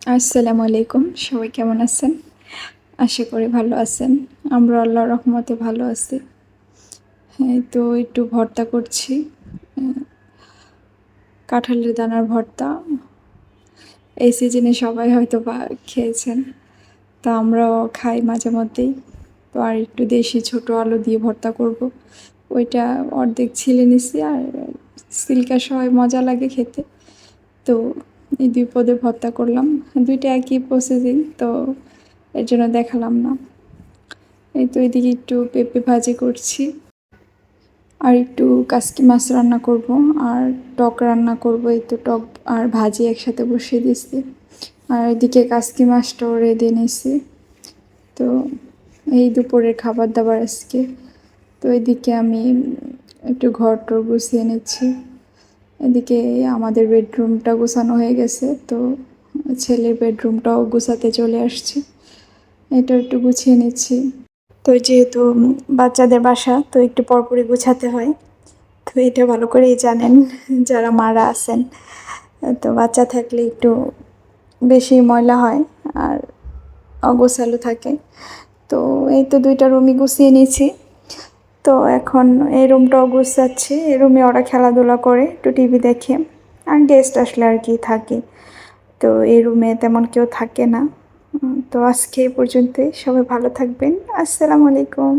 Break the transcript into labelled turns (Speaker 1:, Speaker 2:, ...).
Speaker 1: আসসালামু আলাইকুম। সবাই কেমন আছেন? আশা করি ভালো আছেন। আমরা আল্লাহর রহমতে ভালো আছি। হ্যাঁ, তো একটু ভর্তা করছি। কাঁঠালের দানার ভর্তা। এই সিজনে সবাই হয়তোবা খেয়েছেন। তো আমরাও খাই মাঝেমধ্যেই। তো আর একটু দেশি ছোট আলু দিয়ে ভর্তা করব। ওইটা অর্ধেক ছিলে নিছি আর সিল্কা সহ মজা লাগে খেতে। তো এই ২ পদে ভর্তা করলাম। ২ টা একই প্রসেসিং, তো এর জন্য দেখালাম না। এই তো এদিকে একটু পেঁপে ভাজি করছি, আর একটু কাসকি মাছ রান্না করব, আর টক রান্না করব। এই তো টক আর ভাজি একসাথে বসিয়ে দিচ্ছি, আর এদিকে কাসকি মাছটাও রেঁধে নিছি। তো এই দুপুরের খাবার দাবার আজকে। তো এদিকে আমি একটু ঘর টর গুছিয়ে নিচ্ছি। এদিকে আমাদের বেডরুমটা গোছানো হয়ে গেছে, তো ছেলের বেডরুমটাও গোছাতে চলে আসছি। এটা একটু গুছিয়ে নিচ্ছি। তো যেহেতু বাচ্চাদের বাসা, তো একটু পরপরই গোছাতে হয়। তো এটা ভালো করেই জানেন যারা মারা আছেন। তো বাচ্চা থাকলে একটু বেশি ময়লা হয় আর অগোছালো থাকে। তো এই তো ২টা রুমই গুছিয়ে নিয়েছি। তো এখন এই রুমটাও গুছাচ্ছি। এই রুমে ওরা খেলাধুলা করে, একটু টিভি দেখে, আর গেস্ট আসলে আর কি থাকে। তো এই রুমে তেমন কেউ থাকে না। তো আজকে এই পর্যন্তই। সবাই ভালো থাকবেন। আসসালামু আলাইকুম।